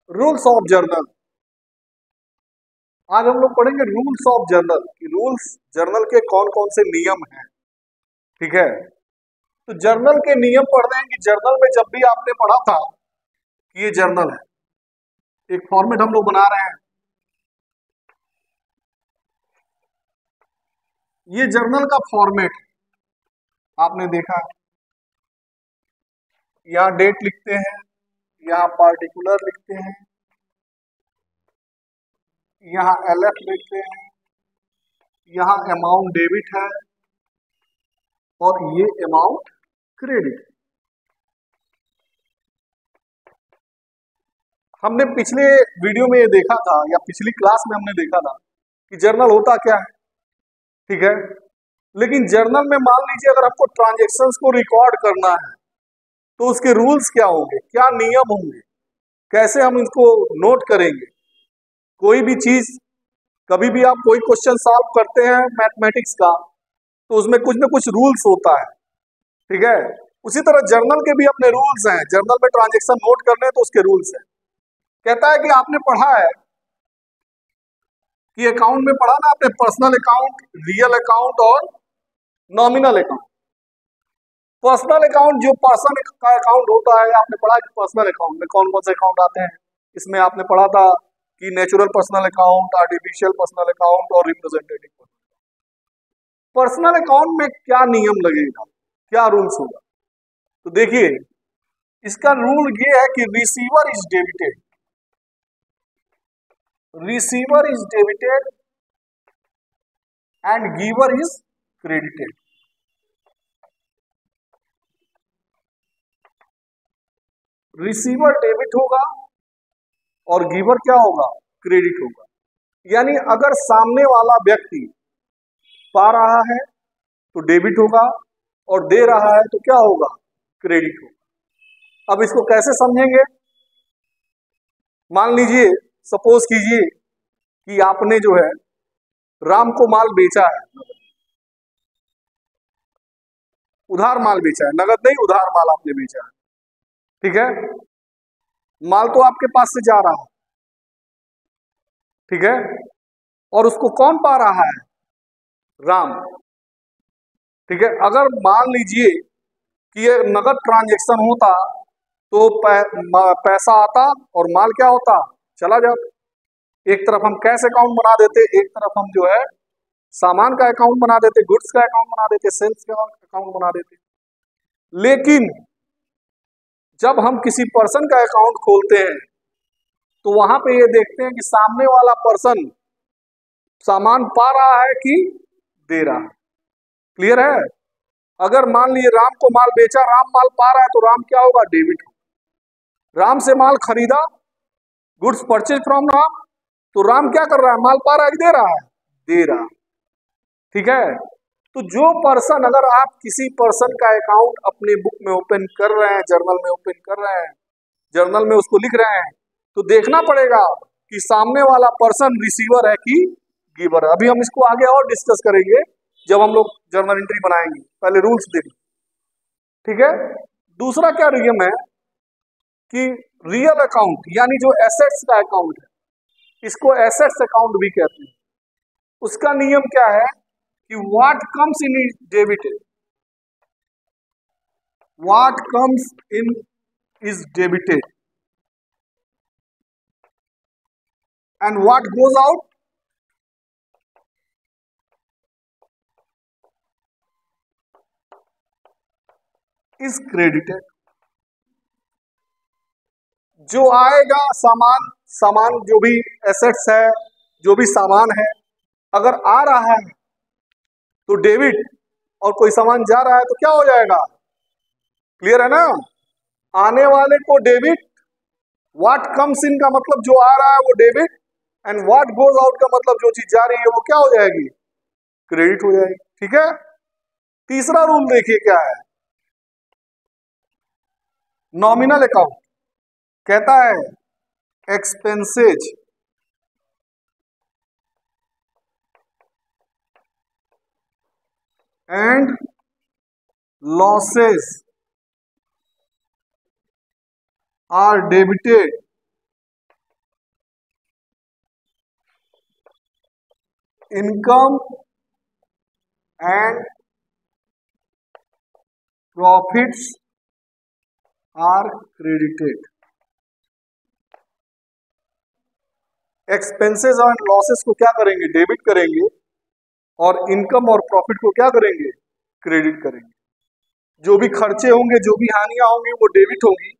Rules of journal. आज हम लोग पढ़ेंगे रूल्स ऑफ जर्नल कि रूल्स जर्नल के कौन कौन से नियम हैं। ठीक है, तो जर्नल के नियम पढ़ रहे हैं कि जर्नल में जब भी आपने पढ़ा था कि ये जर्नल है, एक फॉर्मेट हम लोग बना रहे हैं। ये जर्नल का फॉर्मेट आपने देखा, यहाँ डेट लिखते हैं, यहाँ पार्टिकुलर लिखते हैं, यहाँ एलएफ लिखते हैं, यहाँ अमाउंट डेबिट है और ये अमाउंट क्रेडिट। हमने पिछले वीडियो में ये देखा था या पिछली क्लास में हमने देखा था कि जर्नल होता क्या है। ठीक है, लेकिन जर्नल में मान लीजिए अगर आपको ट्रांजैक्शंस को रिकॉर्ड करना है तो उसके रूल्स क्या होंगे, क्या नियम होंगे, कैसे हम इसको नोट करेंगे। कोई भी चीज, कभी भी आप कोई क्वेश्चन सॉल्व करते हैं मैथमेटिक्स का तो उसमें कुछ ना कुछ रूल्स होता है। ठीक है, उसी तरह जर्नल के भी अपने रूल्स हैं। जर्नल में ट्रांजैक्शन नोट करने तो उसके रूल्स हैं। कहता है कि आपने पढ़ा है कि अकाउंट में पढ़ा ना आपने, पर्सनल अकाउंट, रियल अकाउंट और नॉमिनल अकाउंट। पर्सनल अकाउंट जो पर्सन का अकाउंट होता है, आपने पढ़ा कि पर्सनल अकाउंट में कौन कौन से अकाउंट आते हैं। इसमें आपने पढ़ा था कि natural personal account, artificial personal account और रिप्रेजेंटेटिव। पर्सनल अकाउंट में क्या नियम लगेगा, क्या रूल्स होगा, तो देखिए इसका रूल ये है कि receiver is debited, receiver is debited and giver is credited. Receiver debit होगा और गिवर क्या होगा, क्रेडिट होगा। यानी अगर सामने वाला व्यक्ति पा रहा है तो डेबिट होगा और दे रहा है तो क्या होगा, क्रेडिट होगा। अब इसको कैसे समझेंगे, मान लीजिए, सपोज कीजिए कि आपने जो है राम को माल बेचा है, उधार माल बेचा है, नगद नहीं उधार माल आपने बेचा है। ठीक है, माल तो आपके पास से जा रहा है, ठीक है, और उसको कौन पा रहा है, राम। ठीक है, अगर मान लीजिए कि ये नगद ट्रांजैक्शन होता तो पैसा आता और माल क्या होता, चला जाता। एक तरफ हम कैश अकाउंट बना देते, एक तरफ हम जो है सामान का अकाउंट बना देते, गुड्स का अकाउंट बना देते, सेल्स का अकाउंट बना देते। लेकिन जब हम किसी पर्सन का अकाउंट खोलते हैं तो वहां पे ये देखते हैं कि सामने वाला पर्सन सामान पा रहा है कि दे रहा है। क्लियर है, अगर मान लीजिए राम को माल बेचा, राम माल पा रहा है तो राम क्या होगा, डेबिट होगा। राम से माल खरीदा, गुड्स परचेज फ्रॉम राम, तो राम क्या कर रहा है, माल पा रहा है कि दे रहा है, दे रहा। ठीक है, तो जो पर्सन, अगर आप किसी पर्सन का अकाउंट अपने बुक में ओपन कर रहे हैं, जर्नल में ओपन कर रहे हैं, जर्नल में उसको लिख रहे हैं, तो देखना पड़ेगा कि सामने वाला पर्सन रिसीवर है कि गिवर है। अभी हम इसको आगे और डिस्कस करेंगे जब हम लोग जर्नल एंट्री बनाएंगे, पहले रूल्स देखें। ठीक है, दूसरा क्या नियम है कि रियल अकाउंट यानी जो एसेट्स का अकाउंट है, इसको एसेट्स अकाउंट भी कहते हैं। उसका नियम क्या है कि what comes in debited, what comes in is debited and what goes out is credited. जो आएगा सामान, सामान जो भी एसेट्स है, जो भी सामान है, अगर आ रहा है तो डेबिट, और कोई सामान जा रहा है तो क्या हो जाएगा, क्लियर है ना, आने वाले को डेबिट, व्हाट कम्स इन का मतलब जो आ रहा है वो debit, and what goes out का मतलब जो चीज जा रही है वो क्या हो जाएगी, क्रेडिट हो जाएगी। ठीक है, तीसरा रूल देखिए क्या है, नॉमिनल अकाउंट कहता है expenses and losses are debited income and profits are credited. Expenses and losses को क्या करेंगे, डेबिट करेंगे, और इनकम और प्रॉफिट को क्या करेंगे, क्रेडिट करेंगे। जो भी खर्चे होंगे, जो भी हानियां होंगी वो डेबिट होंगी,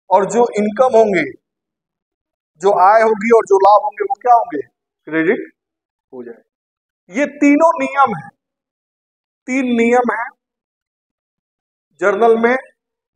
और जो इनकम होंगे, जो आय होगी और जो लाभ होंगे वो क्या होंगे, क्रेडिट हो जाए। ये तीनों नियम है, 3 नियम है जर्नल में।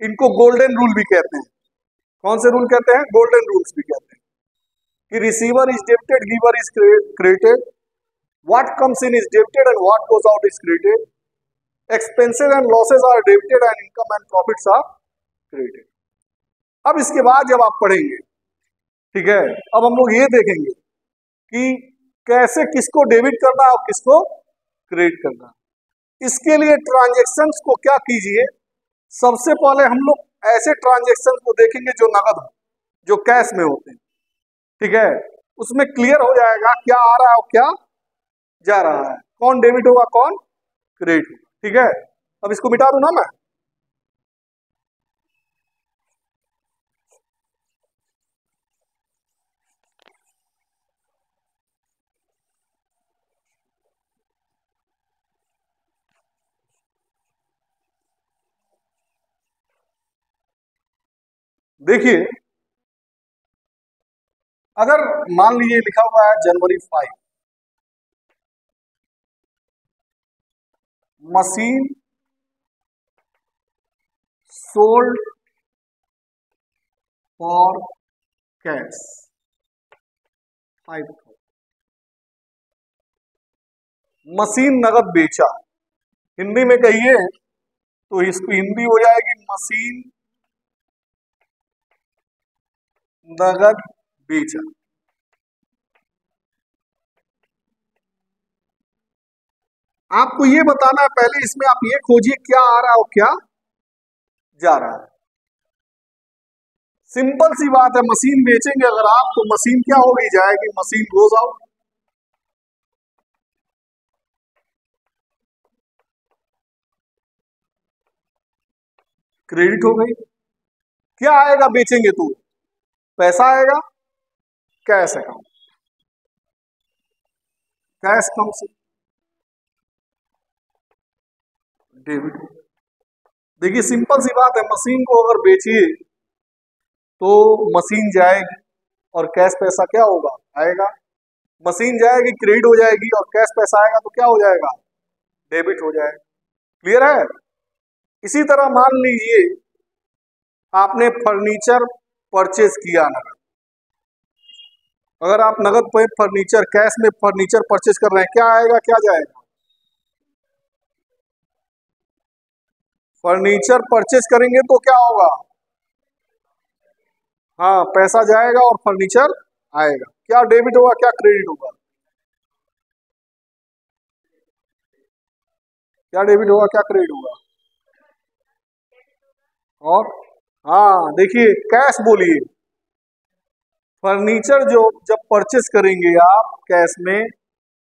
इनको गोल्डन रूल भी कहते हैं। कौन से रूल कहते हैं, गोल्डन रूल्स भी कहते हैं। कि receiver is debited, giver is credited, what comes in is debited and what goes out is credited, expenses and losses are debited and income and profits are credited. अब इसके बाद जब आप पढ़ेंगे, ठीक है, अब हम लोग ये देखेंगे कि कैसे किसको डेबिट करना है और किसको क्रेडिट करना है। इसके लिए ट्रांजैक्शंस को क्या कीजिए, सबसे पहले हम लोग ऐसे ट्रांजैक्शन को देखेंगे जो नगद हो, जो कैश में होते हैं, ठीक है। उसमें क्लियर हो जाएगा क्या आ रहा है और क्या जा रहा है, कौन डेबिट होगा कौन क्रेडिट होगा, ठीक है। अब इसको मिटा दूं ना मैं। देखिए, अगर मान लीजिए लिखा हुआ है जनवरी 5, machine sold for cash 5,000, machine नगद बेचा। हिंदी में कहिए तो इसकी हिंदी हो जाएगी मशीन नगद बेचा। आपको ये बताना है पहले, इसमें आप ये खोजिए क्या आ रहा है और क्या जा रहा है। सिंपल सी बात है, मशीन बेचेंगे अगर आप तो मशीन क्या होगी, जाएगी, मशीन गोज आउट। क्रेडिट हो गई। क्या आएगा बेचेंगे तो, पैसा आएगा, कैश अकाउंट, कैश अकाउंट से डेबिट हो। देखिए सिंपल सी बात है, मशीन को अगर बेचिए तो मशीन जाएगी और कैश पैसा क्या होगा, आएगा। मशीन जाएगी, क्रेडिट हो जाएगी, और कैश पैसा आएगा तो क्या हो जाएगा, डेबिट हो जाएगा। क्लियर है। इसी तरह मान लीजिए आपने फर्नीचर परचेज किया नगद। अगर आप नगद पे फर्नीचर, कैश में फर्नीचर परचेज कर रहे हैं, क्या आएगा क्या जाएगा, फर्नीचर परचेज करेंगे तो क्या होगा, हाँ पैसा जाएगा और फर्नीचर आएगा। क्या डेबिट होगा क्या क्रेडिट होगा, क्या डेबिट होगा क्या क्रेडिट होगा, और हाँ देखिए कैश बोलिए, फर्नीचर जो जब परचेस करेंगे आप कैश में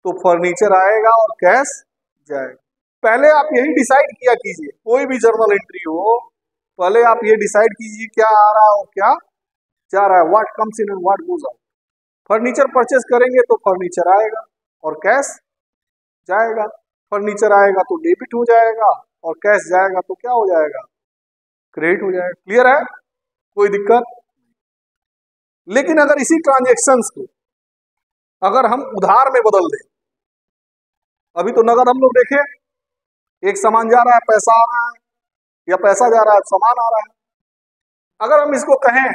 तो फर्नीचर आएगा और कैश जाएगा। पहले आप यही डिसाइड किया कीजिए, कोई भी जर्नल एंट्री हो पहले आप ये डिसाइड कीजिए क्या आ रहा है और क्या जा रहा है, what comes in and what goes out. Furniture purchase करेंगे तो फर्नीचर आएगा और कैश जाएगा, फर्नीचर आएगा तो डेबिट हो जाएगा और कैश जाएगा तो क्या हो जाएगा, क्रेडिट हो जाएगा। क्लियर है, कोई दिक्कत। लेकिन अगर इसी ट्रांजेक्शन्स को अगर हम उधार में बदल दें, अभी तो नगद हम लोग देखें, एक सामान जा रहा है पैसा आ रहा है, या पैसा जा रहा है सामान आ रहा है। अगर हम इसको कहें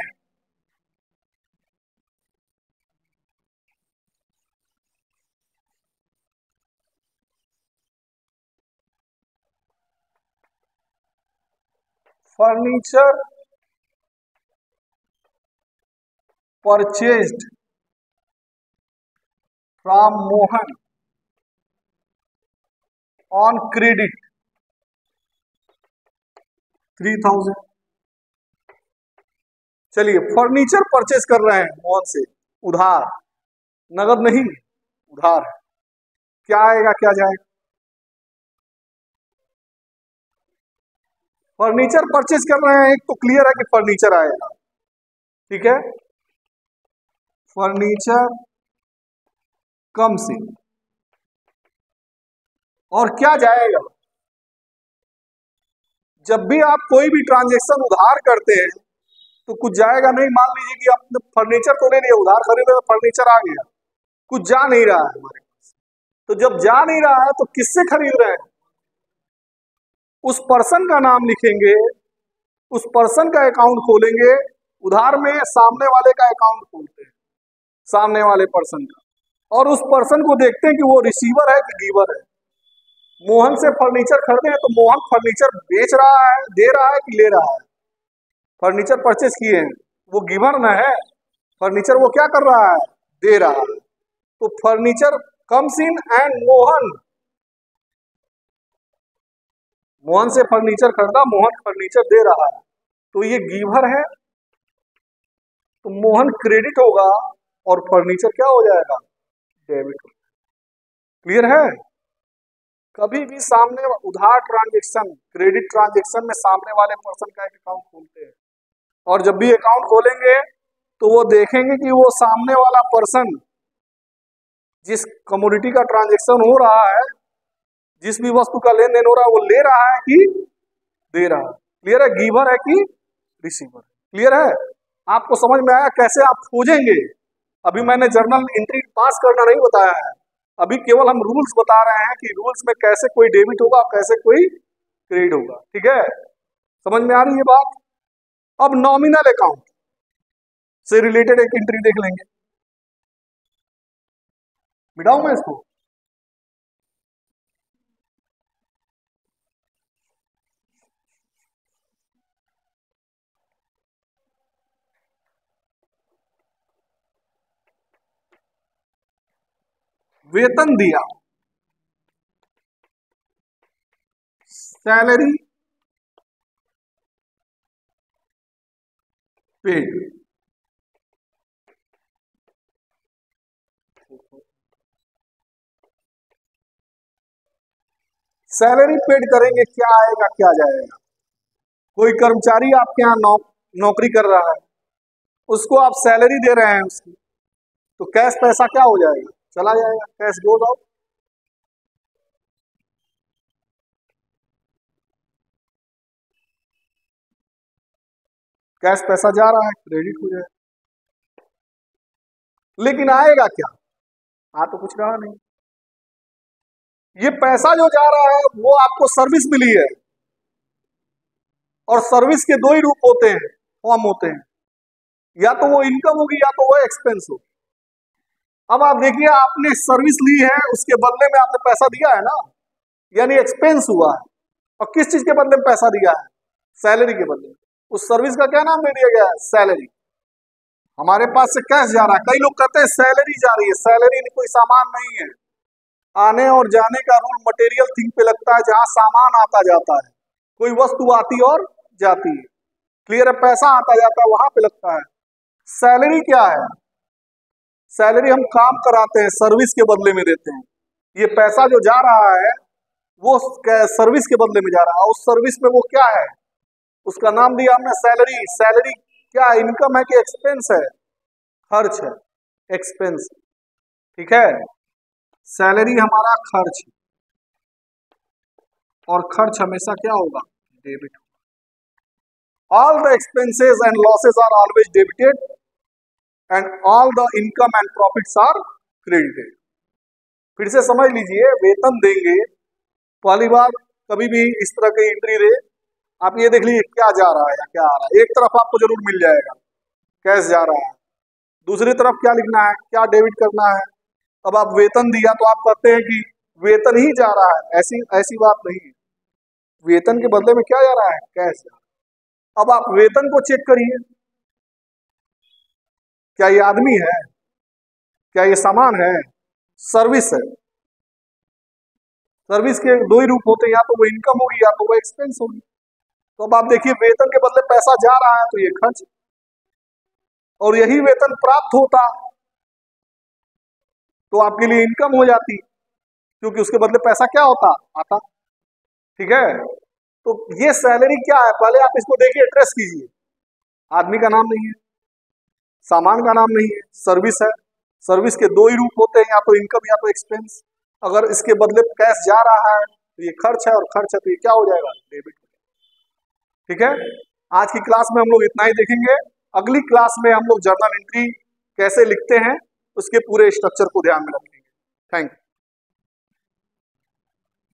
furniture purchased from Mohan on credit 3,000। चलिए फर्नीचर परचेज कर रहे हैं मोहन से उधार, नगद नहीं उधार है, क्या आएगा क्या जाएगा? फर्नीचर परचेज कर रहे हैं, एक तो क्लियर है कि फर्नीचर आएगा, ठीक है, फर्नीचर कम्स इन, और क्या जाएगा? जब भी आप कोई भी ट्रांजेक्शन उधार करते हैं तो कुछ जाएगा नहीं। मान लीजिए कि आपने फर्नीचर तो ले लिया, उधार खरीदे तो फर्नीचर आ गया, कुछ जा नहीं रहा है हमारे पास। तो जब जा नहीं रहा है तो किससे खरीद रहे हैं? उस पर्सन का नाम लिखेंगे, उस पर्सन का अकाउंट खोलेंगे। उधार में सामने वाले का अकाउंट खोलते हैं, सामने वाले पर्सन का, और उस पर्सन को देखते हैं कि वो रिसीवर है कि गिवर है। मोहन से फर्नीचर खरीदे हैं तो मोहन फर्नीचर बेच रहा है, दे रहा है कि ले रहा है? फर्नीचर परचेज किए हैं, वो गिवर न है, फर्नीचर वो क्या कर रहा है? दे रहा है। तो furniture comes in and Mohan, Mohan से फर्नीचर खरीदा, मोहन फर्नीचर दे रहा है, तो ये गिवर है, तो मोहन क्रेडिट होगा और फर्नीचर क्या हो जाएगा? डेबिट। क्लियर है? कभी भी सामने उधार ट्रांजेक्शन, क्रेडिट ट्रांजेक्शन में सामने वाले पर्सन का एक अकाउंट खोलते हैं, और जब भी अकाउंट खोलेंगे तो वो देखेंगे कि वो सामने वाला पर्सन जिस कमोडिटी का ट्रांजेक्शन हो रहा है, जिस भी वस्तु का लेन देन हो रहा है, वो ले रहा है कि दे रहा है? क्लियर है? गिवर है कि रिसीवर? क्लियर है? आपको समझ में आया कैसे आप खोजेंगे? अभी मैंने जर्नल एंट्री पास करना नहीं बताया है, अभी केवल हम रूल्स बता रहे हैं कि रूल्स में कैसे कोई डेबिट होगा, कैसे कोई क्रेडिट होगा। ठीक है, समझ में आ रही है बात? अब नॉमिनल अकाउंट से रिलेटेड एक एंट्री देख लेंगे। मिटाऊं मैं इसको? वेतन दिया, सैलरी पेड, सैलरी पेड करेंगे, क्या आएगा क्या जाएगा? कोई कर्मचारी आपके यहाँ नौकरी कर रहा है, उसको आप सैलरी दे रहे हैं उसकी, तो कैश पैसा क्या हो जाएगा? चला जाएगा, कैश गोज आउट। कैश पैसा जा रहा है, क्रेडिट हो जाएगा। लेकिन आएगा क्या? आ तो कुछ रहा नहीं। ये पैसा जो जा रहा है वो आपको सर्विस मिली है, और सर्विस के दो ही रूप होते हैं, फॉर्म होते हैं, या तो वो इनकम होगी या तो वो एक्सपेंस होगी। अब आप देखिए, आपने सर्विस ली है, उसके बदले में आपने पैसा दिया है ना, यानी एक्सपेंस हुआ है। और किस चीज के बदले में पैसा दिया है? सैलरी के बदले में। उस सर्विस का क्या नाम दे दिया गया है? सैलरी। हमारे पास से कैश जा रहा है, कई लोग कहते हैं सैलरी जा रही है, सैलरी कोई सामान नहीं है। आने और जाने का रूल मटेरियल थिंग पे लगता है, जहां सामान आता जाता है, कोई वस्तु आती और जाती है। क्लियर है? पैसा आता जाता है वहां पे लगता है। सैलरी क्या है? सैलरी हम काम कराते हैं, सर्विस के बदले में देते हैं। ये पैसा जो जा रहा है वो सर्विस के बदले में जा रहा है, उस सर्विस में वो क्या है? उसका नाम दिया हमने सैलरी। सैलरी क्या है? इनकम है कि एक्सपेंस है? खर्च है, एक्सपेंस। ठीक है, सैलरी हमारा खर्च है, और खर्च हमेशा क्या होगा? Debit. All the expenses and losses are always debited and all the income and profits are credited. फिर से समझ लीजिए, वेतन देंगे, पहली बार कभी भी इस तरह की एंट्री दे, आप ये देख लीजिए क्या जा रहा है या क्या आ रहा है। एक तरफ आपको जरूर मिल जाएगा कैश जा रहा है, दूसरी तरफ क्या लिखना है, क्या डेबिट करना है। अब आप वेतन दिया तो आप कहते हैं कि वेतन ही जा रहा है, ऐसी ऐसी बात नहीं है। वेतन के बदले में क्या जा रहा है? कैश जा रहा है। अब आप वेतन को चेक करिए, क्या ये आदमी है? क्या ये सामान है? सर्विस है। सर्विस के दो ही रूप होते हैं, या तो वो इनकम होगी या तो वो एक्सपेंस होगी। तो अब आप देखिए, वेतन के बदले पैसा जा रहा है तो ये खर्च, और यही वेतन प्राप्त होता तो आपके लिए इनकम हो जाती। क्योंकि उसके बदले पैसा क्या होता आता। ठीक है, तो ये सैलरी क्या है, पहले आप इसको देखिए, ट्रेस कीजिए। आदमी का नाम नहीं है, सामान का नाम नहीं है, सर्विस है। सर्विस के दो ही रूप होते हैं, या तो इनकम या तो एक्सपेंस। अगर इसके बदले कैश जा रहा है तो ये खर्च है, और खर्च है तो ये क्या हो जाएगा, डेबिट। ठीक है, आज की क्लास में हम लोग इतना ही देखेंगे। अगली क्लास में हम लोग जर्नल एंट्री कैसे लिखते हैं उसके पूरे स्ट्रक्चर को ध्यान में रखेंगे। Thank you.